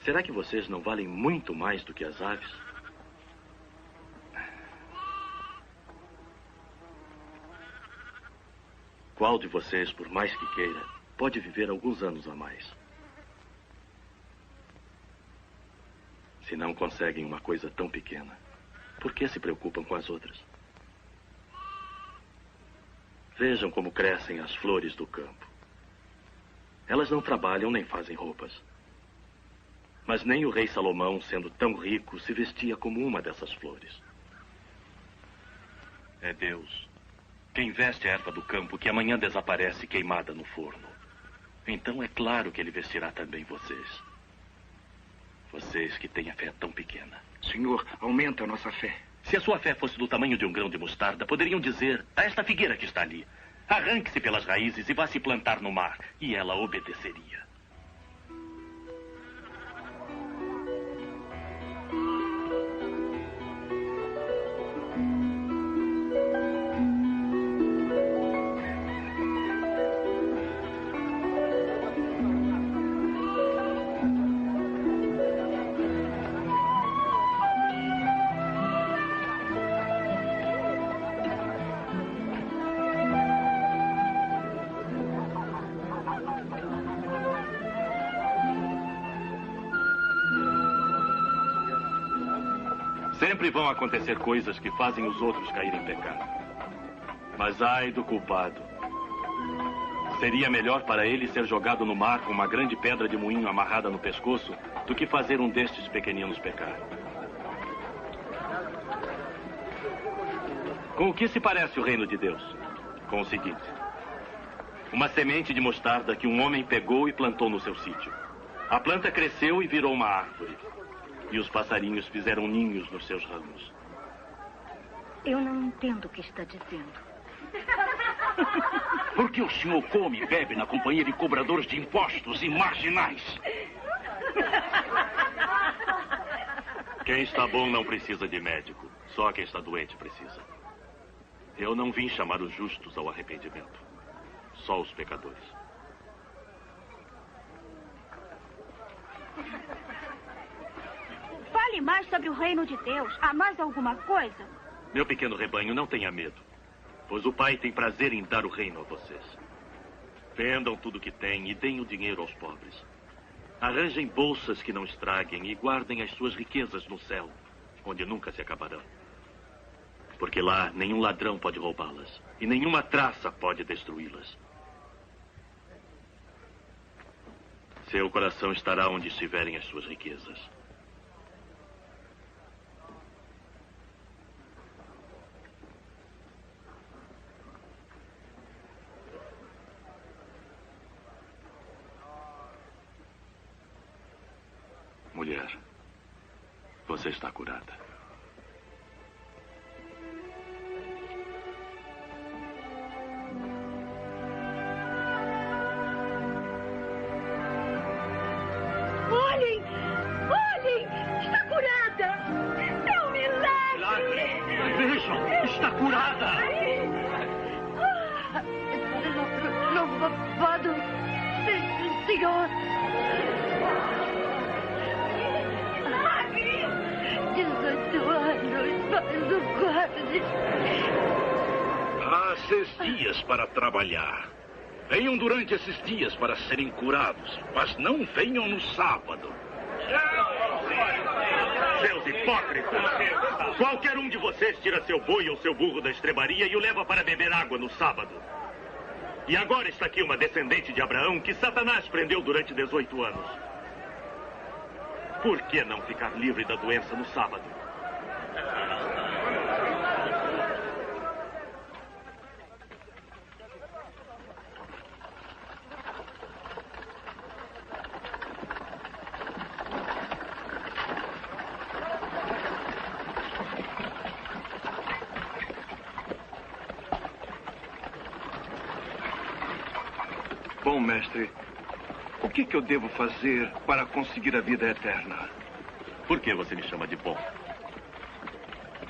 Será que vocês não valem muito mais do que as aves? Qual de vocês, por mais que queira, pode viver alguns anos a mais? Se não conseguem uma coisa tão pequena, por que se preocupam com as outras? Vejam como crescem as flores do campo. Elas não trabalham nem fazem roupas. Mas nem o rei Salomão, sendo tão rico, se vestia como uma dessas flores. É Deus quem veste a erva do campo que amanhã desaparece queimada no forno. Então é claro que ele vestirá também vocês. Vocês que têm a fé tão pequena. Senhor, aumenta a nossa fé. Se a sua fé fosse do tamanho de um grão de mostarda, poderiam dizer a esta figueira que está ali: arranque-se pelas raízes e vá se plantar no mar. E ela obedeceria. Sempre vão acontecer coisas que fazem os outros caírem em pecado. Mas ai do culpado. Seria melhor para ele ser jogado no mar com uma grande pedra de moinho amarrada no pescoço do que fazer um destes pequeninos pecar. Com o que se parece o reino de Deus? Com o seguinte: uma semente de mostarda que um homem pegou e plantou no seu sítio. A planta cresceu e virou uma árvore. E os passarinhos fizeram ninhos nos seus ramos. Eu não entendo o que está dizendo. Por que o senhor come e bebe na companhia de cobradores de impostos e marginais? Quem está bom não precisa de médico. Só quem está doente precisa. Eu não vim chamar os justos ao arrependimento. Só os pecadores. Fale mais sobre o reino de Deus. Há mais alguma coisa? Meu pequeno rebanho, não tenha medo. Pois o Pai tem prazer em dar o reino a vocês. Vendam tudo o que têm e deem o dinheiro aos pobres. Arranjem bolsas que não estraguem e guardem as suas riquezas no céu, onde nunca se acabarão. Porque lá nenhum ladrão pode roubá-las e nenhuma traça pode destruí-las. Seu coração estará onde estiverem as suas riquezas. Mulher, você está curada. Olhem! Olhem! Está curada! É um milagre! Vejam! Está curada! Louvado Senhor! 18 anos, mas o guarde. Há 6 dias para trabalhar. Venham durante esses dias para serem curados, mas não venham no sábado. Seus hipócritas! Qualquer um de vocês tira seu boi ou seu burro da estrebaria e o leva para beber água no sábado. E agora está aqui uma descendente de Abraão que Satanás prendeu durante 18 anos. Por que não ficar livre da doença no sábado? Bom, mestre, o que eu devo fazer para conseguir a vida eterna? Por que você me chama de bom?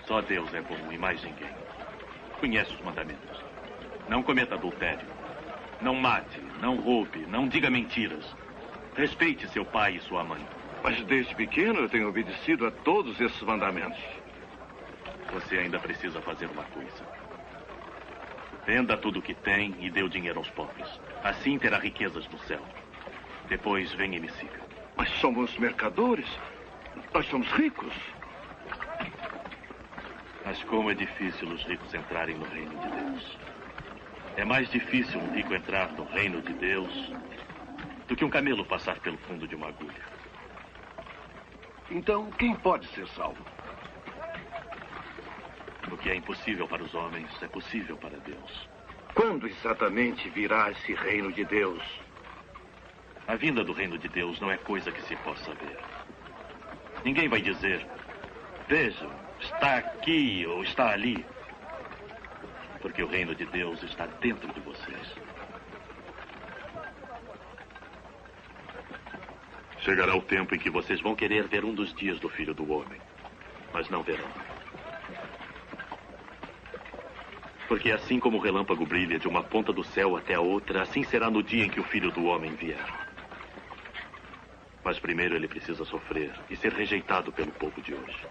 Só Deus é bom e mais ninguém. Conhece os mandamentos. Não cometa adultério. Não mate, não roube, não diga mentiras. Respeite seu pai e sua mãe. Mas desde pequeno eu tenho obedecido a todos esses mandamentos. Você ainda precisa fazer uma coisa. Venda tudo o que tem e dê o dinheiro aos pobres. Assim terá riquezas no céu. Depois venha e me siga. Mas somos mercadores. Nós somos ricos. Mas como é difícil os ricos entrarem no reino de Deus. É mais difícil um rico entrar no reino de Deus do que um camelo passar pelo fundo de uma agulha. Então, quem pode ser salvo? O que é impossível para os homens é possível para Deus. Quando exatamente virá esse reino de Deus? A vinda do reino de Deus não é coisa que se possa ver. Ninguém vai dizer, vejam, está aqui ou está ali. Porque o reino de Deus está dentro de vocês. Chegará o tempo em que vocês vão querer ver um dos dias do Filho do Homem, mas não verão. Porque assim como o relâmpago brilha de uma ponta do céu até a outra, assim será no dia em que o Filho do Homem vier. Mas primeiro ele precisa sofrer e ser rejeitado pelo povo de hoje.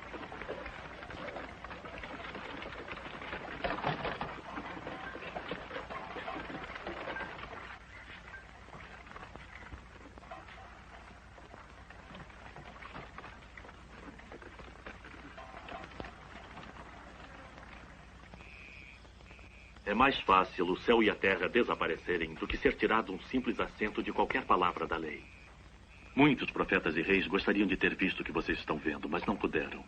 É mais fácil o céu e a terra desaparecerem do que ser tirado um simples acento de qualquer palavra da lei. Muitos profetas e reis gostariam de ter visto o que vocês estão vendo, mas não puderam.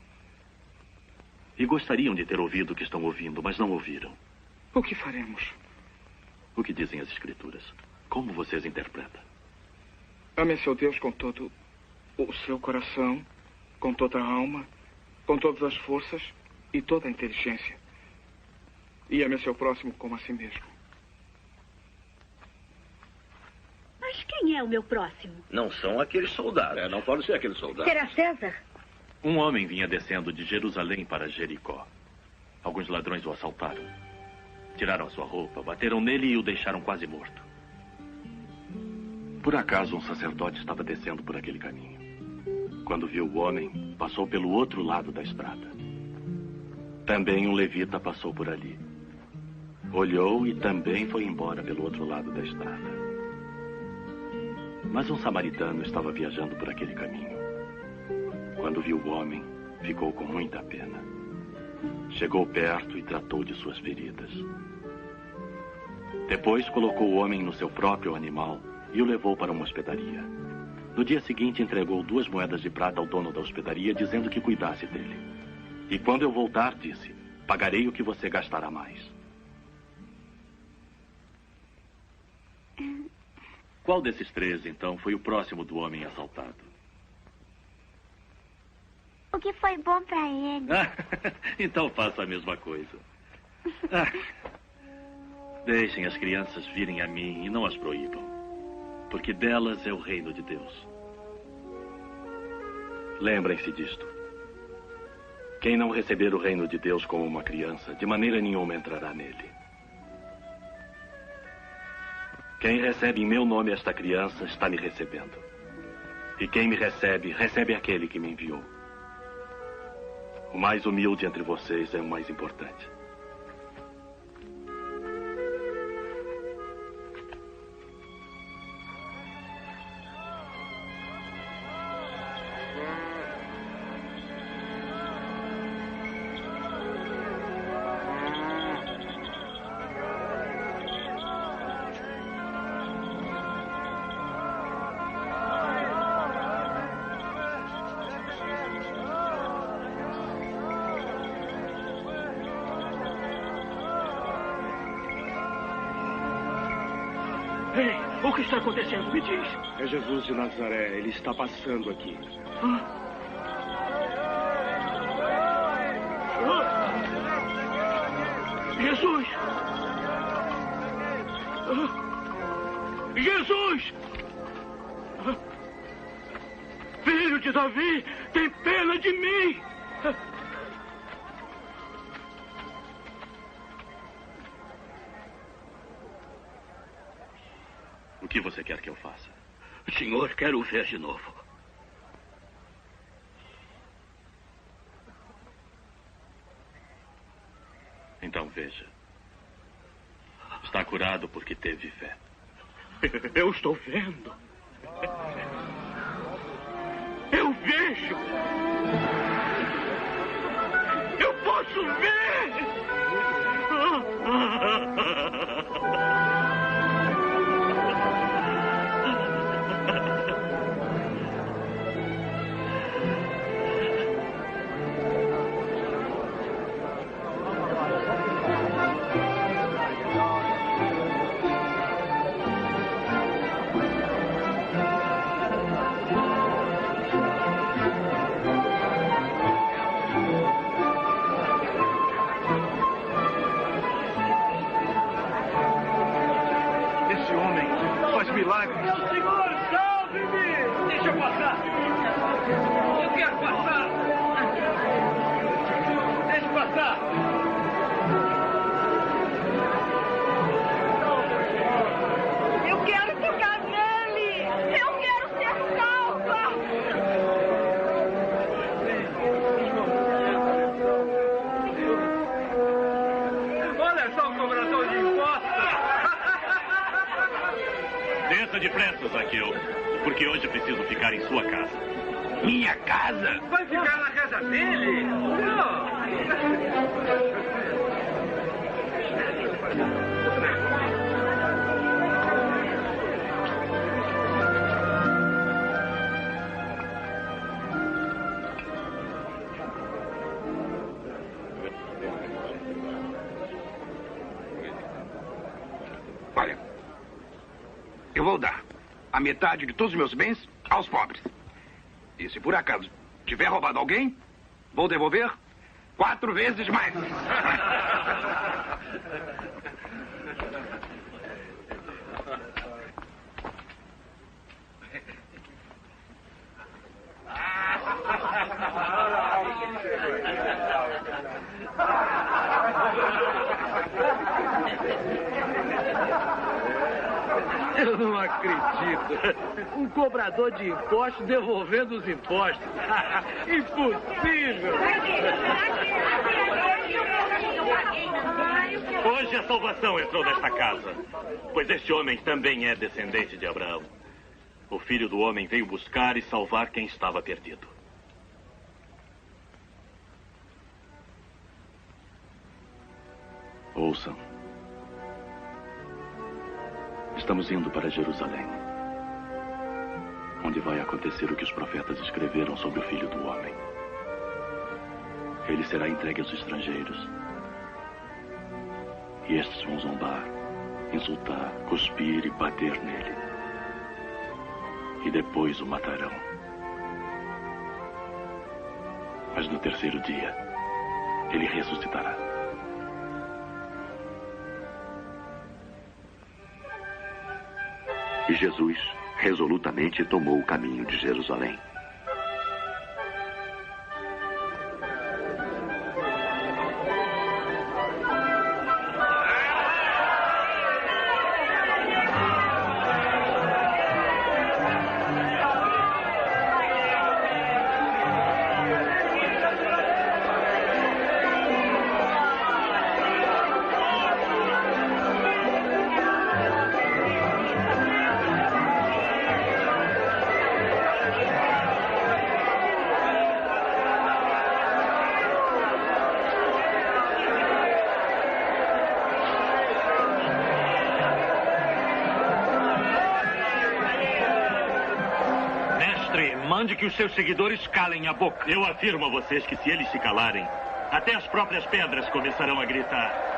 E gostariam de ter ouvido o que estão ouvindo, mas não ouviram. O que faremos? O que dizem as Escrituras? Como vocês interpretam? Ame seu Deus com todo o seu coração, com toda a alma, com todas as forças e toda a inteligência. E ame seu próximo como a si mesmo. Mas quem é o meu próximo? Não são aqueles soldados. Não pode ser aqueles soldados. Será César? Um homem vinha descendo de Jerusalém para Jericó. Alguns ladrões o assaltaram. Tiraram a sua roupa, bateram nele e o deixaram quase morto. Por acaso, um sacerdote estava descendo por aquele caminho. Quando viu o homem, passou pelo outro lado da estrada. Também um levita passou por ali. Olhou e também foi embora pelo outro lado da estrada. Mas um samaritano estava viajando por aquele caminho. Quando viu o homem, ficou com muita pena. Chegou perto e tratou de suas feridas. Depois colocou o homem no seu próprio animal e o levou para uma hospedaria. No dia seguinte, entregou 2 moedas de prata ao dono da hospedaria, dizendo que cuidasse dele. E quando eu voltar, disse, pagarei o que você gastará mais. Qual desses 3, então, foi o próximo do homem assaltado? O que foi bom pra ele? Então faça a mesma coisa. Deixem as crianças virem a mim e não as proíbam, porque delas é o reino de Deus. Lembrem-se disto. Quem não receber o reino de Deus como uma criança, de maneira nenhuma entrará nele. Quem recebe em meu nome esta criança, está me recebendo. E quem me recebe, recebe aquele que me enviou. O mais humilde entre vocês é o mais importante. Ei, o que está acontecendo? Me diz. É Jesus de Nazaré. Ele está passando aqui. Jesus! Jesus! Filho de Davi, tem pena de mim! O que você quer que eu faça? Senhor, quero o ver de novo. Então veja. Está curado porque teve fé. Eu estou vendo. Eu vejo. Eu posso ver. Milagres. Senhor, salve-me! Deixa eu passar. Eu quero passar. Deixa eu passar. Eu quero tocar nele. Eu quero ser salva. Olha só o cobrador de impostos. Desça depressa, Zaqueu, porque hoje preciso ficar em sua casa. Minha casa? Vai ficar na casa dele? Não. Olha, eu vou dar a metade de todos os meus bens aos pobres. E se por acaso tiver roubado alguém, vou devolver 4 vezes mais. Eu não acredito. Um cobrador de impostos devolvendo os impostos. Impossível. Hoje a salvação entrou nesta casa, pois este homem também é descendente de Abraão. O Filho do Homem veio buscar e salvar quem estava perdido. Ouçam. Estamos indo para Jerusalém, onde vai acontecer o que os profetas escreveram sobre o Filho do Homem. Ele será entregue aos estrangeiros. E estes vão zombar, insultar, cuspir e bater nele. E depois o matarão. Mas no terceiro dia, ele ressuscitará. E Jesus resolutamente tomou o caminho de Jerusalém. Mande que os seus seguidores calem a boca. Eu afirmo a vocês que se eles se calarem, até as próprias pedras começarão a gritar.